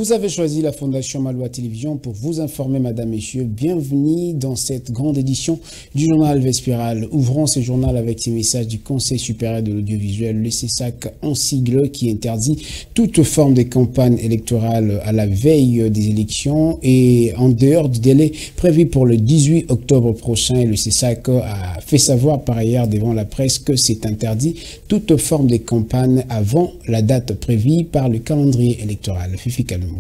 Vous avez choisi la Fondation Maloa Télévision pour vous informer, madame, messieurs. Bienvenue dans cette grande édition du journal Vespéral. Ouvrons ce journal avec ces messages du Conseil supérieur de l'audiovisuel, le CESAC en sigle, qui interdit toute forme de campagne électorale à la veille des élections et en dehors du délai prévu pour le 18 octobre prochain. Le CESAC a fait savoir par ailleurs devant la presse que c'est interdit toute forme de campagne avant la date prévue par le calendrier électoral. Fifi Kalumwe.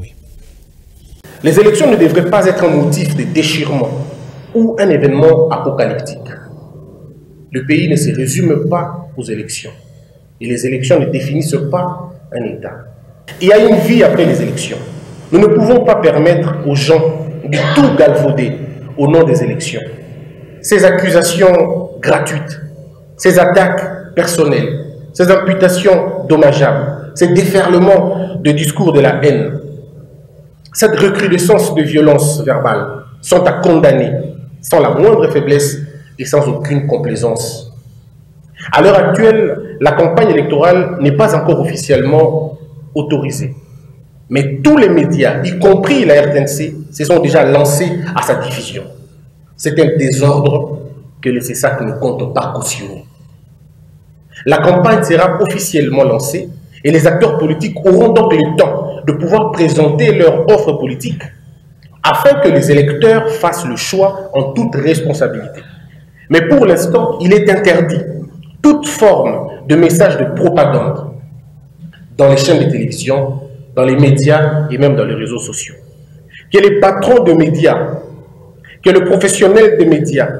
Les élections ne devraient pas être un motif de déchirement ou un événement apocalyptique. Le pays ne se résume pas aux élections. Et les élections ne définissent pas un État. Il y a une vie après les élections. Nous ne pouvons pas permettre aux gens de tout galvauder au nom des élections. Ces accusations gratuites, ces attaques personnelles, ces imputations dommageables, ces déferlements de discours de la haine, cette recrudescence de violence verbale sont à condamner sans la moindre faiblesse et sans aucune complaisance. À l'heure actuelle, la campagne électorale n'est pas encore officiellement autorisée. Mais tous les médias, y compris la RTNC, se sont déjà lancés à sa diffusion. C'est un désordre que le CESAC ne compte pas cautionner. La campagne sera officiellement lancée et les acteurs politiques auront donc le temps de pouvoir présenter leur offre politique afin que les électeurs fassent le choix en toute responsabilité. Mais pour l'instant, il est interdit toute forme de message de propagande dans les chaînes de télévision, dans les médias et même dans les réseaux sociaux. Que les patrons de médias, que le professionnel des médias,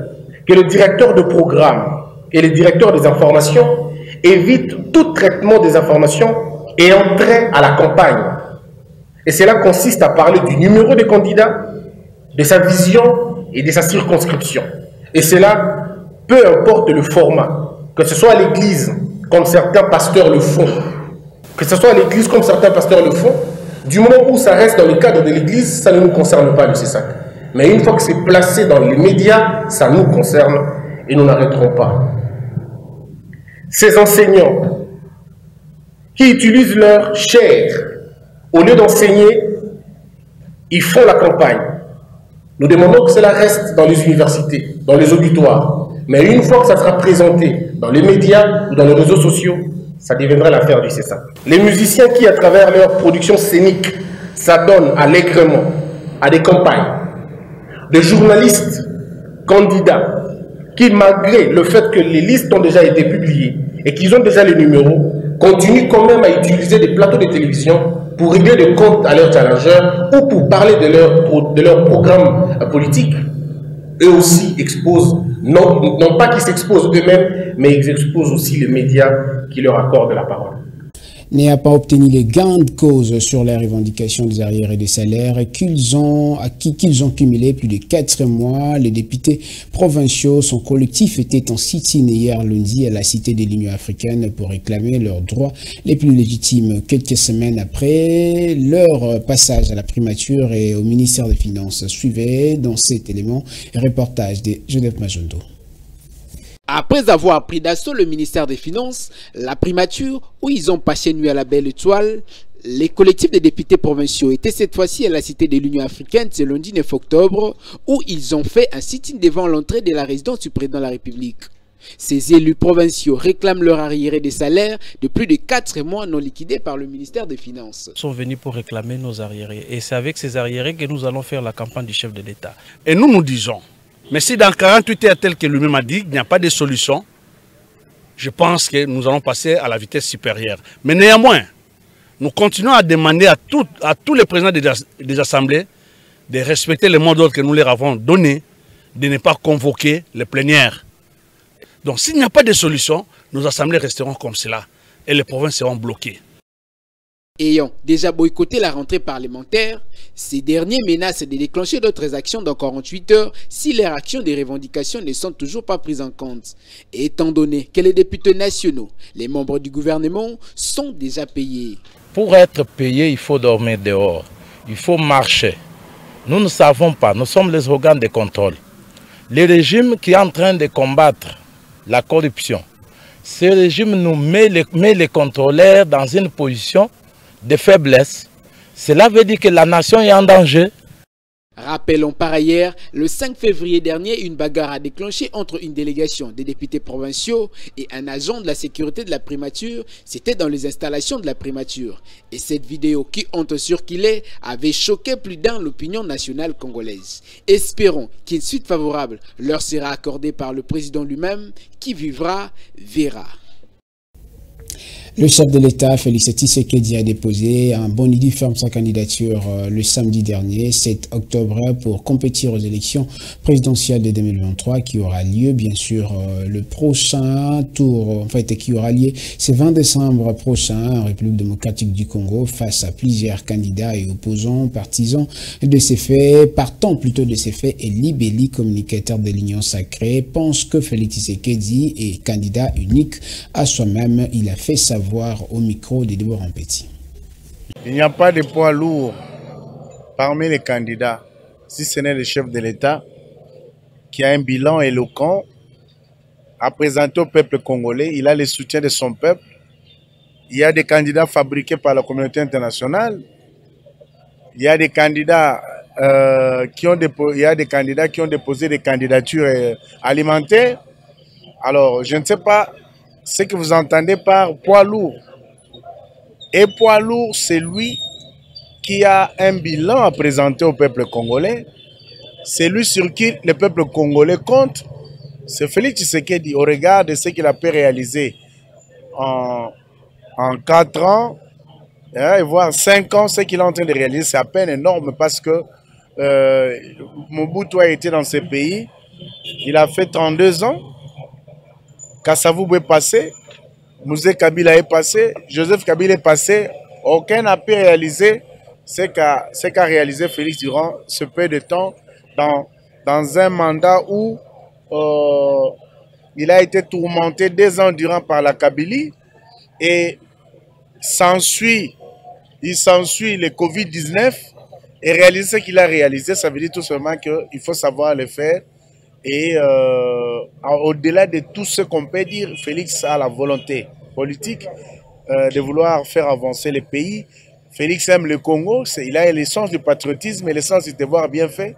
que le directeur de programme et le directeur des informations évitent tout traitement des informations et entrer à la campagne. Et cela consiste à parler du numéro des candidats, de sa vision et de sa circonscription. Et cela, peu importe le format, que ce soit à l'église, comme certains pasteurs le font, que ce soit à l'église comme certains pasteurs le font, du moment où ça reste dans le cadre de l'église, ça ne nous concerne pas, le CESAC. Mais une fois que c'est placé dans les médias, ça nous concerne et nous n'arrêterons pas. Ces enseignants qui utilisent leur chair au lieu d'enseigner, ils font la campagne. Nous demandons que cela reste dans les universités, dans les auditoires. Mais une fois que ça sera présenté dans les médias ou dans les réseaux sociaux, ça deviendra l'affaire du CESAC. Les musiciens qui, à travers leur production scénique, s'adonnent allègrement à des campagnes, des journalistes candidats qui, malgré le fait que les listes ont déjà été publiées et qu'ils ont déjà les numéros, continuent quand même à utiliser des plateaux de télévision pour régler des comptes à leurs challengers ou pour parler de leur programme politique. Eux aussi exposent, non pas qu'ils s'exposent eux-mêmes, mais ils exposent aussi les médias qui leur accordent la parole. N'a pas obtenu les gains de cause sur les revendications des arriérés des salaires qu'ils ont cumulé plus de 4 mois. Les députés provinciaux, son collectif était en sit-in hier lundi à la Cité de l'Union africaine pour réclamer leurs droits les plus légitimes. Quelques semaines après leur passage à la primature et au ministère des Finances, suivait dans cet élément un reportage de Joseph Majondo. Après avoir pris d'assaut le ministère des Finances, la primature, où ils ont passé nuit à la belle étoile, les collectifs des députés provinciaux étaient cette fois-ci à la Cité de l'Union africaine ce lundi 9 octobre, où ils ont fait un sit-in devant l'entrée de la résidence du président de la République. Ces élus provinciaux réclament leur arriéré des salaires de plus de 4 mois non liquidés par le ministère des Finances. Nous sommes venus pour réclamer nos arriérés. Et c'est avec ces arriérés que nous allons faire la campagne du chef de l'État. Et nous disons, mais si dans 48 heures, tel que lui-même a dit, il n'y a pas de solution, je pense que nous allons passer à la vitesse supérieure. Mais néanmoins, nous continuons à demander à tous les présidents des assemblées de respecter le mot d'ordre que nous leur avons donné, de ne pas convoquer les plénières. Donc s'il n'y a pas de solution, nos assemblées resteront comme cela et les provinces seront bloquées. Ayant déjà boycotté la rentrée parlementaire, ces derniers menacent de déclencher d'autres actions dans 48 heures si leurs actions de revendication ne sont toujours pas prises en compte. Et étant donné que les députés nationaux, les membres du gouvernement, sont déjà payés. Pour être payé, il faut dormir dehors, il faut marcher. Nous ne savons pas, nous sommes les organes de contrôle. Le régime qui est en train de combattre la corruption, ce régime nous met les contrôleurs dans une position de faiblesse. Cela veut dire que la nation est en danger. Rappelons par ailleurs, le 5 février dernier, une bagarre a déclenché entre une délégation des députés provinciaux et un agent de la sécurité de la primature. C'était dans les installations de la primature. Et cette vidéo qui honte circulé avait choqué plus d'un l'opinion nationale congolaise. Espérons qu'une suite favorable leur sera accordée par le président lui-même, qui vivra, verra. Le chef de l'État, Félix Tshisekedi, a déposé un bon idée ferme sa candidature le samedi dernier, 7 octobre, pour compétir aux élections présidentielles de 2023 qui aura lieu, bien sûr, le prochain tour, en fait, qui aura lieu ce 20 décembre prochain en République démocratique du Congo face à plusieurs candidats et opposants, partisans de ces faits, partant plutôt de ces faits. Et Libelli, communicateur de l'Union sacrée, pense que Félix Tshisekedi est candidat unique à soi-même. Il a fait savoir au micro de Déborah Petit. Il n'y a pas de poids lourd parmi les candidats, si ce n'est le chef de l'État qui a un bilan éloquent à présenter au peuple congolais. Il a le soutien de son peuple. Il y a des candidats fabriqués par la communauté internationale. Il y a des candidats qui ont déposé des candidatures alimentaires. Alors, je ne sais pas ce que vous entendez par poids lourd. Et poids lourd, c'est lui qui a un bilan à présenter au peuple congolais. C'est lui sur qui le peuple congolais compte. C'est Félix Tshisekedi, au regard de ce qu'il a pu réaliser en 4 ans, et voire 5 ans, ce qu'il est en train de réaliser, c'est à peine énorme parce que Mobutu a été dans ce pays. Il a fait 32 ans. Kassavou est passé, Mouzé Kabila est passé, Joseph Kabila est passé. Aucun n'a pu réaliser ce qu'a réalisé Félix durant ce peu de temps dans un mandat où il a été tourmenté 2 ans durant par la Kabylie et il s'ensuit le Covid-19 et réaliser ce qu'il a réalisé, ça veut dire tout simplement qu'il faut savoir le faire. Et au-delà de tout ce qu'on peut dire, Félix a la volonté politique de vouloir faire avancer le pays. Félix aime le Congo, il a l'essence du patriotisme et l'essence du devoir bien fait.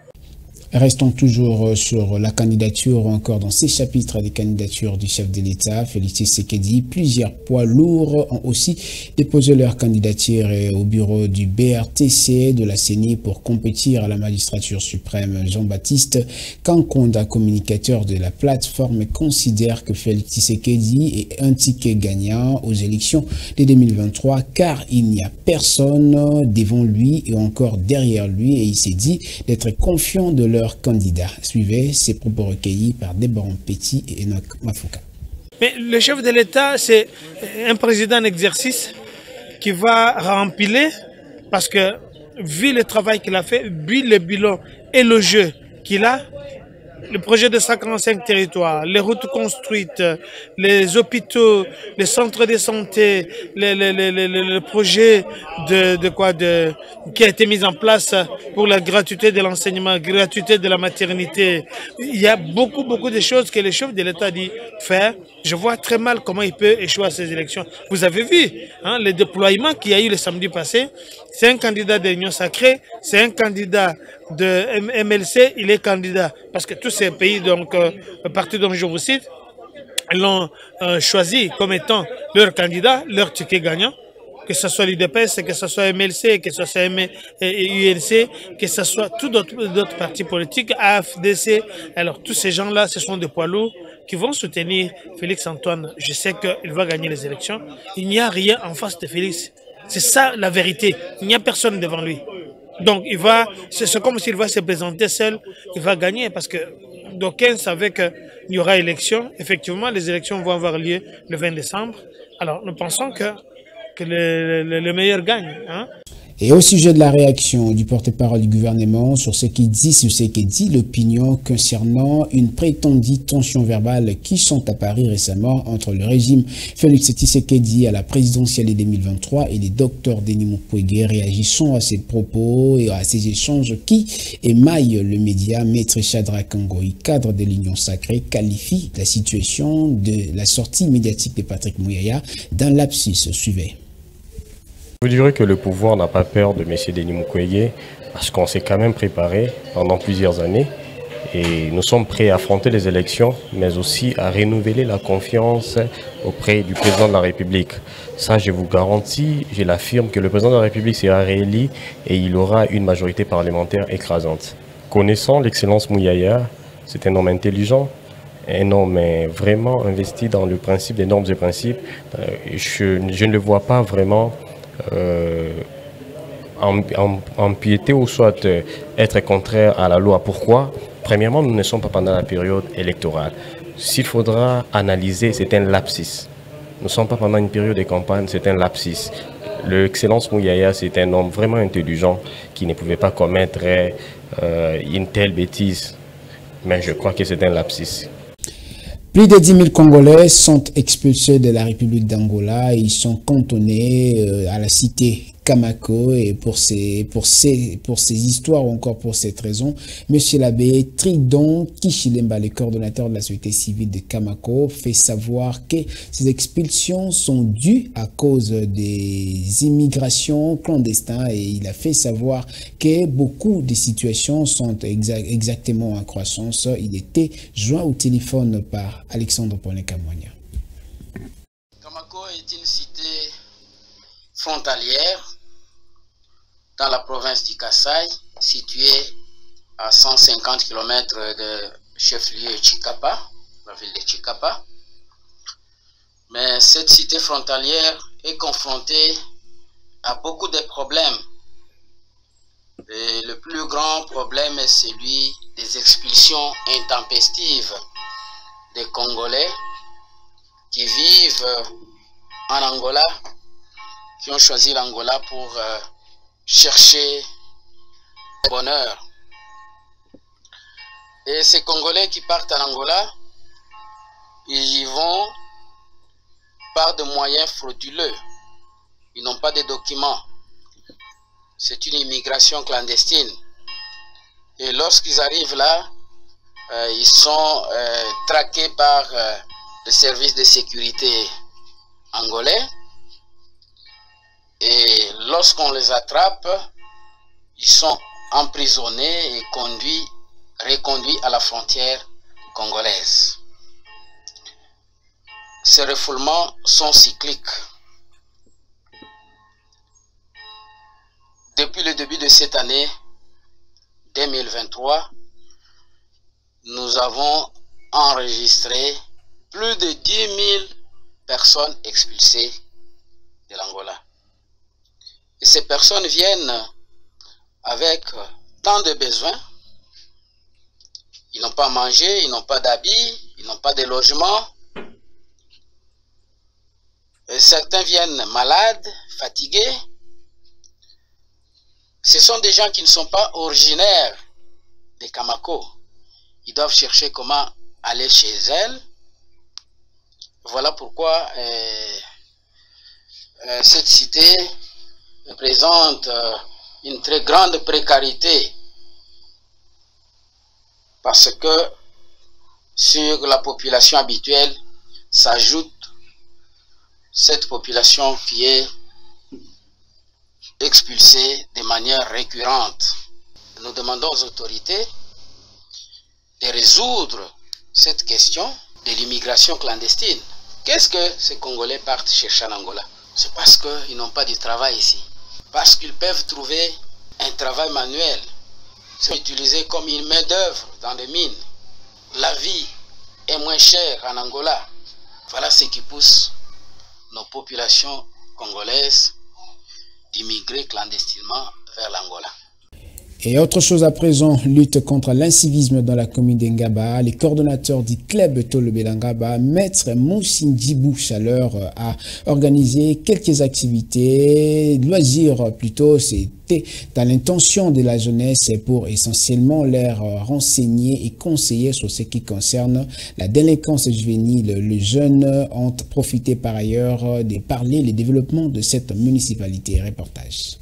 Restons toujours sur la candidature, encore dans ces chapitres des candidatures du chef de l'État, Félix Tshisekedi. Plusieurs poids lourds ont aussi déposé leur candidature au bureau du BRTC de la CENI pour compétir à la magistrature suprême. Jean-Baptiste Kankonda, communicateur de la plateforme, considère que Félix Tshisekedi est un ticket gagnant aux élections de 2023 car il n'y a personne devant lui et encore derrière lui et il s'est dit d'être confiant de leur candidat. Suivez ces propos recueillis par Déborah Petit et Enoch Mafouka. Mais le chef de l'État, c'est un président en exercice qui va remplir parce que vu le travail qu'il a fait, vu le bilan et le jeu qu'il a, le projet de 145 territoires, les routes construites, les hôpitaux, les centres de santé, le projet qui a été mis en place pour la gratuité de l'enseignement, gratuité de la maternité. Il y a beaucoup de choses que le chef de l'État dit faire. Je vois très mal comment il peut échouer à ces élections. Vous avez vu le déploiement qu'il y a eu le samedi passé. C'est un candidat de l'Union sacrée, c'est un candidat de MLC, il est candidat. Parce que tous ces pays, donc, partis dont je vous cite, l'ont choisi comme étant leur candidat, leur ticket gagnant. Que ce soit l'UDPS, que ce soit MLC, que ce soit UNC, que ce soit tous d'autres partis politiques, AFDC. Alors, tous ces gens-là, ce sont des poids lourds qui vont soutenir Félix Antoine. Je sais qu'il va gagner les élections. Il n'y a rien en face de Félix. C'est ça la vérité. Il n'y a personne devant lui. Donc, c'est comme s'il va se présenter seul, il va gagner parce que d'aucuns savaient qu'il y aura élection. Effectivement, les élections vont avoir lieu le 20 décembre. Alors, nous pensons que le meilleur gagne. Et au sujet de la réaction du porte-parole du gouvernement sur ce qu'il dit l'opinion concernant une prétendue tension verbale qui sont apparues récemment entre le régime Félix Tshisekedi à la présidentielle de 2023 et les docteurs Denis Mukwege. Réagissant à ces propos et à ces échanges qui émaillent le média, Maître Shadrack Ngoi, cadre de l'Union sacrée, qualifie la situation de la sortie médiatique de Patrick Mouyaya d'un lapsus. Suivez. Je vous dirais que le pouvoir n'a pas peur de M. Denis Mukwege parce qu'on s'est quand même préparé pendant plusieurs années et nous sommes prêts à affronter les élections, mais aussi à renouveler la confiance auprès du président de la République. Ça, je vous garantis, je l'affirme, que le président de la République sera réélu et il aura une majorité parlementaire écrasante. Connaissant l'excellence Mouyaya, c'est un homme intelligent, un homme vraiment investi dans le principe des normes et principes. Je ne le vois pas vraiment empiéter ou soit être contraire à la loi. Pourquoi? Premièrement, nous ne sommes pas pendant la période électorale. S'il faudra analyser, c'est un lapsus. Nous ne sommes pas pendant une période de campagne, c'est un lapsus. L'excellence Mouyaya, c'est un homme vraiment intelligent qui ne pouvait pas commettre une telle bêtise. Mais je crois que c'est un lapsus. Plus de 10 000 Congolais sont expulsés de la République d'Angola. Ils sont cantonnés à la cité Kamako et pour ces histoires ou encore pour cette raison, M. l'abbé Tridon Kishilemba, le coordonnateur de la société civile de Kamako, fait savoir que ces expulsions sont dues à cause des immigrations clandestines et il a fait savoir que beaucoup de situations sont exactement en croissance. Il était joint au téléphone par Alexandre Ponekamwanya. Kamako est une cité frontalière dans la province du Kasaï, située à 150 km de chef-lieu Chikapa, la ville de Chikapa. Mais cette cité frontalière est confrontée à beaucoup de problèmes. Et le plus grand problème est celui des expulsions intempestives des Congolais qui vivent en Angola, qui ont choisi l'Angola pour chercher le bonheur. Et ces Congolais qui partent en Angola, ils y vont par des moyens frauduleux. Ils n'ont pas de documents. C'est une immigration clandestine. Et lorsqu'ils arrivent là, ils sont traqués par le service de sécurité angolais. Et lorsqu'on les attrape, ils sont emprisonnés et reconduits à la frontière congolaise. Ces refoulements sont cycliques. Depuis le début de cette année 2023, nous avons enregistré plus de 10 000 personnes expulsées de l'Angola. Et ces personnes viennent avec tant de besoins. Ils n'ont pas à manger, ils n'ont pas d'habits, ils n'ont pas de logement. Et certains viennent malades, fatigués. Ce sont des gens qui ne sont pas originaires de Kamako. Ils doivent chercher comment aller chez elles. Voilà pourquoi cette cité présente une très grande précarité parce que sur la population habituelle s'ajoute cette population qui est expulsée de manière récurrente. Nous demandons aux autorités de résoudre cette question de l'immigration clandestine. Qu'est-ce que ces Congolais partent chercher en Angola? C'est parce qu'ils n'ont pas de travail ici. Parce qu'ils peuvent trouver un travail manuel. C'est utilisé comme une main-d'œuvre dans les mines. La vie est moins chère en Angola. Voilà ce qui pousse nos populations congolaises d'immigrer clandestinement vers l'Angola. Et autre chose à présent, lutte contre l'incivisme dans la commune d'Engaba. Les coordonnateurs du club Tolobelangaba, Maître Moussindjibou Chaleur, a organisé quelques activités, loisirs plutôt. C'était dans l'intention de la jeunesse pour essentiellement leur renseigner et conseiller sur ce qui concerne la délinquance juvénile. Les jeunes ont profité par ailleurs de parler le développement de cette municipalité. Reportage.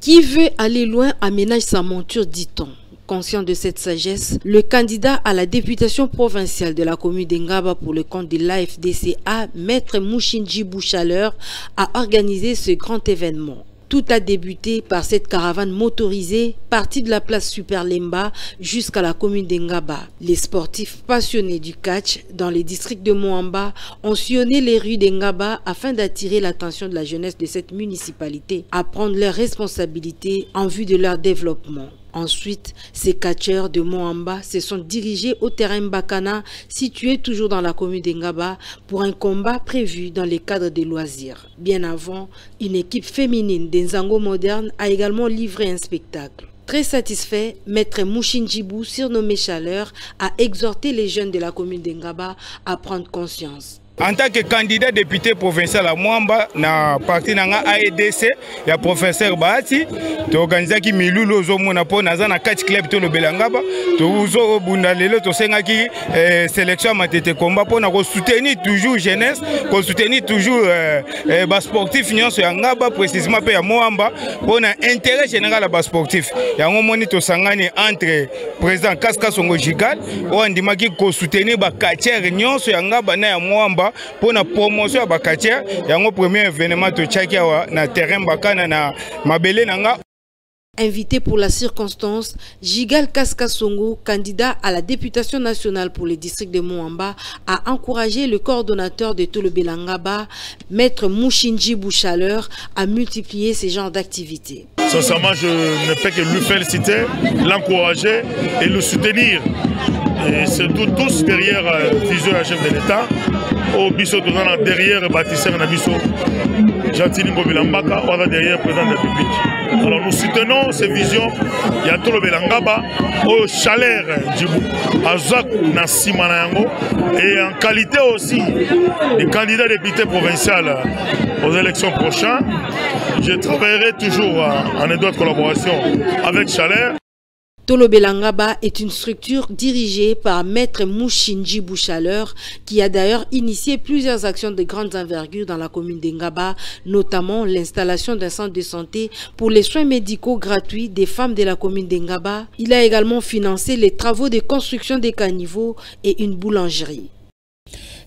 Qui veut aller loin aménage sa monture, dit-on. Conscient de cette sagesse, le candidat à la députation provinciale de la commune d'Engaba pour le compte de l'AFDCA, Maître Mouchinji Bouchaleur, a organisé ce grand événement. Tout a débuté par cette caravane motorisée partie de la place Super Lemba jusqu'à la commune d'Engaba. Les sportifs passionnés du catch dans les districts de Moamba ont sillonné les rues d'Engaba afin d'attirer l'attention de la jeunesse de cette municipalité à prendre leurs responsabilités en vue de leur développement. Ensuite, ces catcheurs de Moamba se sont dirigés au terrain Mbakana, situé toujours dans la commune d'Engaba, pour un combat prévu dans les cadres des loisirs. Bien avant, une équipe féminine d'Enzango Moderne a également livré un spectacle. Très satisfait, Maître Mouchinjibou, surnommé Chaleur, a exhorté les jeunes de la commune d'Engaba à prendre conscience. En tant que candidat député provincial à Moamba, na parti nanga AEDC, ya professeur Bahati, to organiser ki milulu zo mona po naza na catch club to le Belangaba, to uzo bunda lelo to senga ki sélection matete combat po na ko soutenir toujours jeunesse, ko soutenir toujours bas sportif nyonso ya Ngaba précisément pe ya Moamba po na intérêt général à bas sportif. Ya ngomoni to sangani entre président Kaska Songo Jigal o andima ki ko soutenir ba catcher nyonso ya Ngaba na ya Moamba pour la promotion à Bakatia, il y a un premier événement de Tchakia na terrain Bakana na Mabele nanga. Invité pour la circonstance, Jigal Kaska Songo, candidat à la députation nationale pour les districts de Moamba, a encouragé le coordonnateur de tout le Belangaba, Maître Mouchinji Bouchaleur, à multiplier ces genres d'activités. Sincèrement, je ne peux que lui féliciter, l'encourager et le soutenir. Et c'est tous derrière Fusion à chef de l'État. Au biso derrière bâtisseur Nabiso, Jantini Belambaka, on va derrière le président de la République. Alors nous soutenons ces visions. Il y a tout le Belangaba, au Chaleur, à Zak Nassimanayango, et en qualité aussi de candidat député provincial aux élections prochaines. Je travaillerai toujours en étroite collaboration avec Chaleur. Tolo Belangaba est une structure dirigée par Maître Mouchinji Bouchaleur qui a d'ailleurs initié plusieurs actions de grande envergure dans la commune d'Engaba, notamment l'installation d'un centre de santé pour les soins médicaux gratuits des femmes de la commune d'Engaba. Il a également financé les travaux de construction des caniveaux et une boulangerie.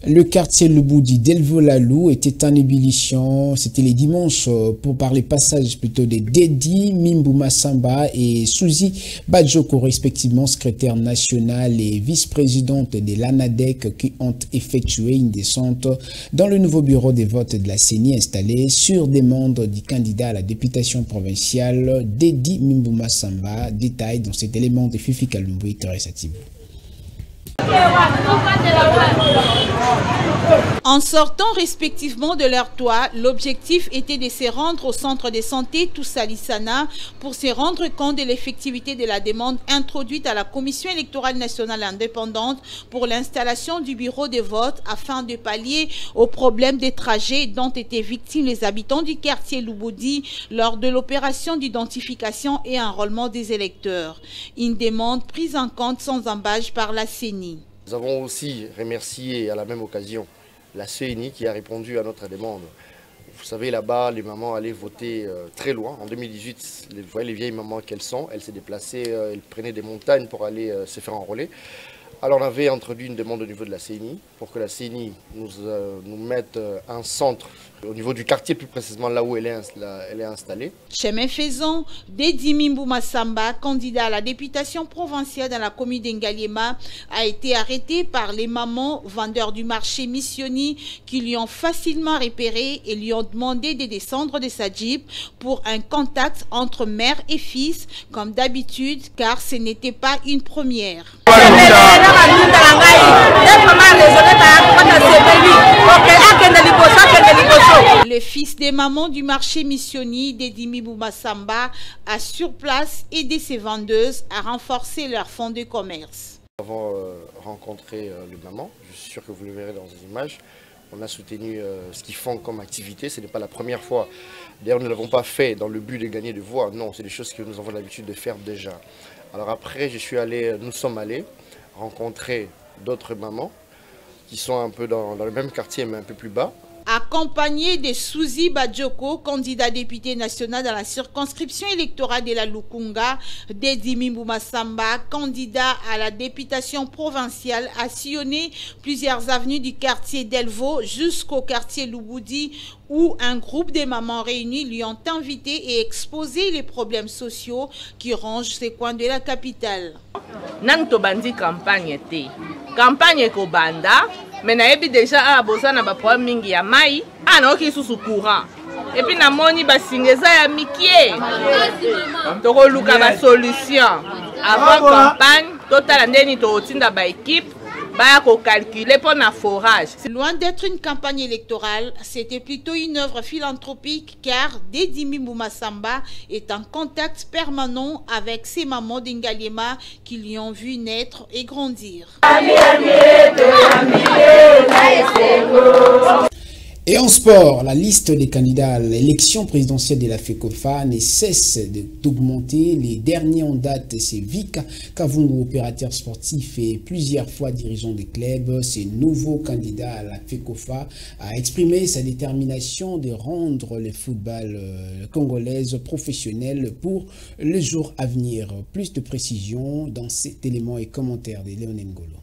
Le quartier Lubudi d'Elvolalou était en ébullition. C'était les dimanches pour parler passage plutôt de Dedi Mimbouma Samba et Suzy Badjoko, respectivement secrétaire nationale et vice-présidente de l'ANADEC, qui ont effectué une descente dans le nouveau bureau des votes de la CENI installé sur demande du candidat à la députation provinciale Dedi Mimbouma Samba. Détail dans cet élément de Fifi Kalumbo et Teresa Tibou. En sortant respectivement de leur toit, l'objectif était de se rendre au centre de santé Toussalisana pour se rendre compte de l'effectivité de la demande introduite à la Commission électorale nationale indépendante pour l'installation du bureau de vote afin de pallier aux problèmes des trajets dont étaient victimes les habitants du quartier Lubudi lors de l'opération d'identification et enrôlement des électeurs. Une demande prise en compte sans embâche par la CENI. Nous avons aussi remercié à la même occasion la CENI qui a répondu à notre demande. Vous savez, là-bas, les mamans allaient voter très loin. En 2018, vous voyez les vieilles mamans qu'elles sont. Elles s'est déplacées, elles prenaient des montagnes pour aller se faire enrôler. Alors on avait introduit une demande au niveau de la CENI pour que la CENI nous mette un centre au niveau du quartier, plus précisément là où elle est installée. Chemin faisant, Dedi Mimbouma Samba, candidat à la députation provinciale dans la commune d'Engaliema, a été arrêté par les mamans vendeurs du marché Missioni qui lui ont facilement repéré et lui ont demandé de descendre de sa Jeep pour un contact entre mère et fils, comme d'habitude, car ce n'était pas une première. Le fils des mamans du marché Missioni, Dedi Mimbouma Samba, a sur place aidé ses vendeuses à renforcer leur fonds de commerce. Nous avons rencontré les mamans, je suis sûr que vous le verrez dans les images. On a soutenu ce qu'ils font comme activité, ce n'est pas la première fois. D'ailleurs, nous ne l'avons pas fait dans le but de gagner des voix, non, c'est des choses que nous avons l'habitude de faire déjà. Alors après, nous sommes allés rencontrer d'autres mamans qui sont un peu dans le même quartier mais un peu plus bas. Accompagné de Souzi Badjoko, candidat député national dans la circonscription électorale de la Lukunga, Dedimi Massamba, candidat à la députation provinciale, a sillonné plusieurs avenues du quartier Delvaux jusqu'au quartier Louboudi, où un groupe de mamans réunies lui ont invité et exposé les problèmes sociaux qui rongent ces coins de la capitale. Nanto bandi campagne te. Campagne ko banda, mais naebi déjà a bosa na ba problème mingi ya mai, ana oki susu courant. Et puis na moni ba singeza ya mikie. Toko luka ba solution. Avant campagne, total ndeni to tinda ba équipe. Calculer pour un forage. Loin d'être une campagne électorale, c'était plutôt une œuvre philanthropique car Dedimi Massamba est en contact permanent avec ses mamans d'Ingaliema qui lui ont vu naître et grandir. Et en sport, la liste des candidats à l'élection présidentielle de la FECOFA ne cesse d'augmenter. Les derniers en date, c'est Vika Kavungu, opérateur sportif et plusieurs fois dirigeant des clubs. Ce nouveau candidat à la FECOFA a exprimé sa détermination de rendre le football congolais professionnel pour le jour à venir. Plus de précisions dans cet élément et commentaires de Léon Ngolo.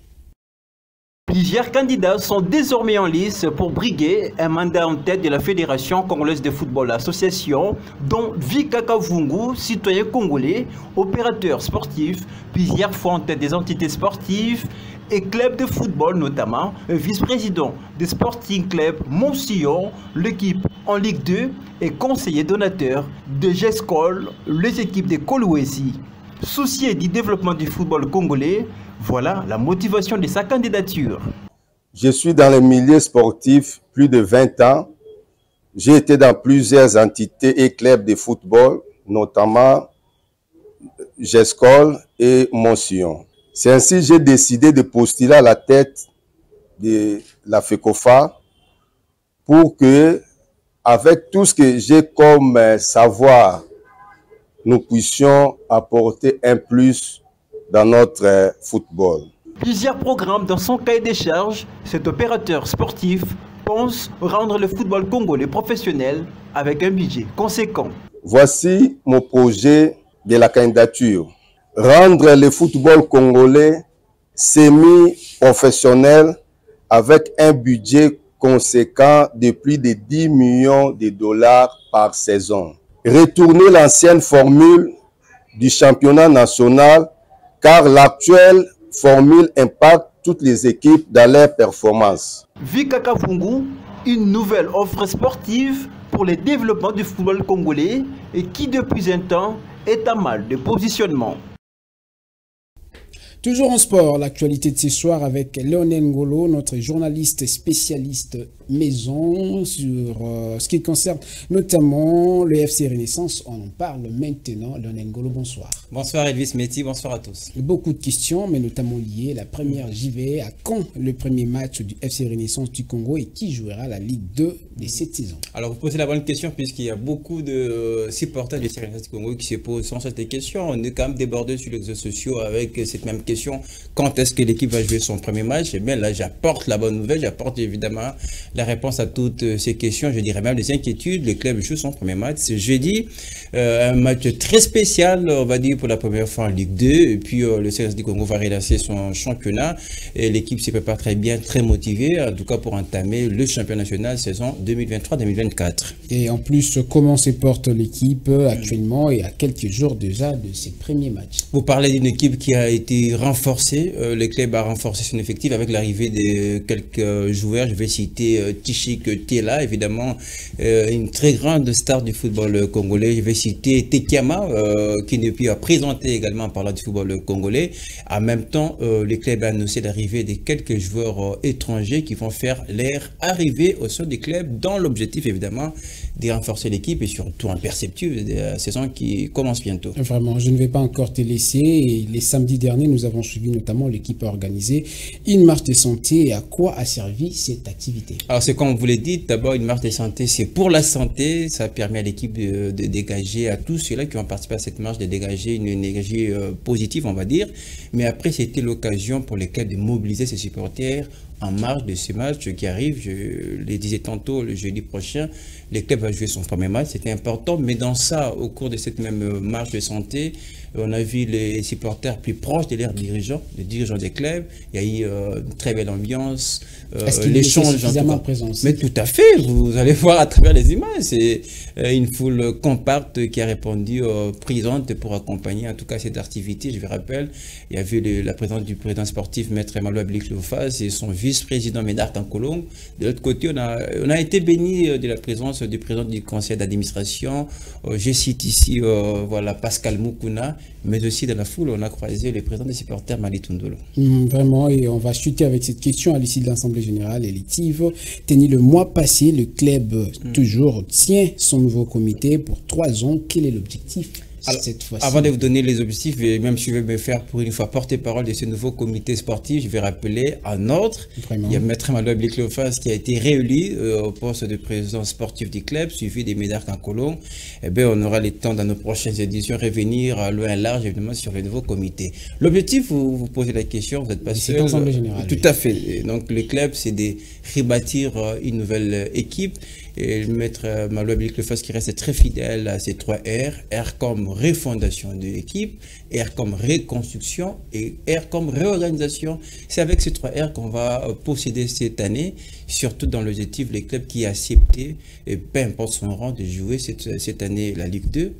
Plusieurs candidats sont désormais en lice pour briguer un mandat en tête de la Fédération congolaise de football association, dont Vika Kavungu, citoyen congolais, opérateur sportif, plusieurs fois en tête des entités sportives et clubs de football, notamment vice-président des Sporting Club Montsillon, l'équipe en Ligue 2 et conseiller donateur de GESCOL, les équipes de Kolwezi. Soucié du développement du football congolais, voilà la motivation de sa candidature. Je suis dans le milieu sportif plus de 20 ans. J'ai été dans plusieurs entités et clubs de football, notamment GESCOL et Montsillon. C'est ainsi que j'ai décidé de postuler à la tête de la FECOFA pour que, avec tout ce que j'ai comme savoir, nous puissions apporter un plus dans notre football. Plusieurs programmes dans son cahier des charges, cet opérateur sportif pense rendre le football congolais professionnel avec un budget conséquent. Voici mon projet de la candidature. Rendre le football congolais semi-professionnel avec un budget conséquent de plus de 10 millions de dollars par saison. Retourner l'ancienne formule du championnat national car l'actuelle formule impacte toutes les équipes dans leur performance. Vika Kavungu, une nouvelle offre sportive pour le développement du football congolais et qui depuis un temps est à mal de positionnement. Toujours en sport, l'actualité de ce soir avec Léonel Ngolo, notre journaliste spécialiste maison sur ce qui concerne notamment le FC Renaissance. On en parle maintenant. Léonel Ngolo, bonsoir. Bonsoir Elvis Métis, bonsoir à tous. Beaucoup de questions, mais notamment liées. La première, j'y vais. À quand le premier match du FC Renaissance du Congo et qui jouera la Ligue 2 de cette saison? Alors vous posez la bonne question puisqu'il y a beaucoup de supporters du FC Renaissance du Congo qui se posent sans cette question. On est quand même débordé sur les réseaux sociaux avec cette même question. Quand est-ce que l'équipe va jouer son premier match? Et bien là, j'apporte la bonne nouvelle, j'apporte évidemment la réponse à toutes ces questions, je dirais même des inquiétudes. Le club joue son premier match ce jeudi, un match très spécial, on va dire, pour la première fois en Ligue 2. Et puis le CRS du Congo va relancer son championnat et l'équipe se prépare très bien, très motivée, en tout cas pour entamer le championnat national saison 2023-2024. Et en plus, comment se porte l'équipe actuellement et à quelques jours déjà de ses premiers matchs? Vous parlez d'une équipe qui a été renforcée, le club a renforcé son effectif avec l'arrivée de quelques joueurs. Je vais citer Tishik Tiela, évidemment, une très grande star du football congolais. Je vais citer Tekiama, qui depuis a présenté également en parlant du football congolais. En même temps, le club a annoncé l'arrivée de quelques joueurs étrangers qui vont faire leur arrivée au sein du club dans l'objectif, évidemment, de renforcer l'équipe et surtout en perspective de la saison qui commence bientôt. Vraiment, je ne vais pas encore te laisser. Et les samedis derniers, nous avons avons suivi notamment l'équipe a organisé une marche de santé. Et à quoi a servi cette activité? Alors c'est comme vous l'avez dit, d'abord une marche de santé, c'est pour la santé. Ça permet à l'équipe de dégager, à tous ceux-là qui ont participé à cette marche, de dégager une énergie positive, on va dire. Mais après, c'était l'occasion pour les clubs de mobiliser ses supporters en marge de ce match qui arrive. Je le disais tantôt, le jeudi prochain, le club va jouer son premier match. C'était important, mais dans ça, au cours de cette même marche de santé, on a vu les supporters plus proches de leurs dirigeants, les dirigeants des clubs. Il y a eu une très belle ambiance. L'échange suffisamment présent aussi? Mais tout à fait, vous allez voir à travers les images. C'est une foule compacte qui a répondu présente pour accompagner en tout cas cette activité. Je vous rappelle, il y a eu la présence du président sportif, Maître Emmanuel Ablik-Lofaz, et son vice-président Médard Kankolong. De l'autre côté, on a été béni de la présence du président du conseil d'administration. Je cite ici voilà, Pascal Moukouna, mais aussi dans la foule, on a croisé le président des supporters Mali Tundolo. Vraiment, et on va chuter avec cette question à l'issue de l'Assemblée générale élective. Tenue le mois passé, le club toujours tient son nouveau comité pour 3 ans. Quel est l'objectif cette fois-ci? Avant de vous donner les objectifs, et même si je vais me faire pour une fois porte-parole de ce nouveau comité sportif, je vais rappeler un autre. Vraiment. Il y a Maître Emmanuel Ablik-Lofaz qui a été réélu au poste de président sportif du club, suivi des Médard Kankolong. Eh bien, on aura le temps dans nos prochaines éditions revenir à loin large, évidemment, sur le nouveau comité. L'objectif, vous posez la question, vous n'êtes pas seul. C'est l'Assemblée générale. Tout à fait. Et donc, le club, c'est de rebâtir une nouvelle équipe. Et Maître Emmanuel Ablik-Lofaz qui reste très fidèle à ces 3 R. R comme refondation de l'équipe, R comme reconstruction et R comme réorganisation. C'est avec ces 3 R qu'on va posséder cette année, surtout dans l'objectif, les clubs qui acceptent, et peu importe son rang, de jouer cette année la Ligue 2,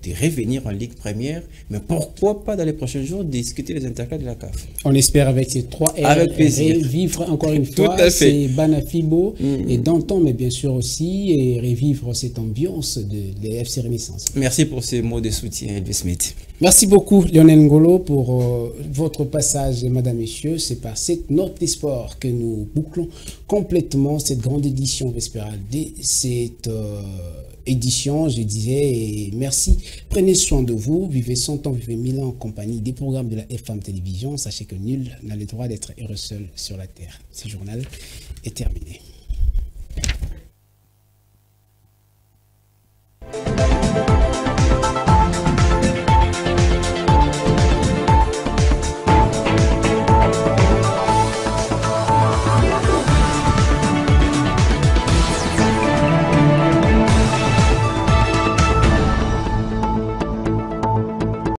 de revenir en Ligue première, mais pourquoi pas dans les prochains jours discuter les interclats de la CAF. On espère avec ces 3 R, avec plaisir. Revivre encore une fois c'est Banafibo et Danton, mais bien sûr aussi, et revivre cette ambiance de FC Renaissance. Merci pour ces mots de soutien, Elvis Smith. Merci beaucoup, Lionel Ngolo, pour votre passage, mesdames, messieurs. C'est par cette note d'espoir que nous bouclons complètement cette grande édition vespérale de cette édition, je disais, et merci. Prenez soin de vous, vivez 100 ans, vivez 1000 ans en compagnie des programmes de la FM Télévision. Sachez que nul n'a le droit d'être heureux seul sur la terre. Ce journal est terminé.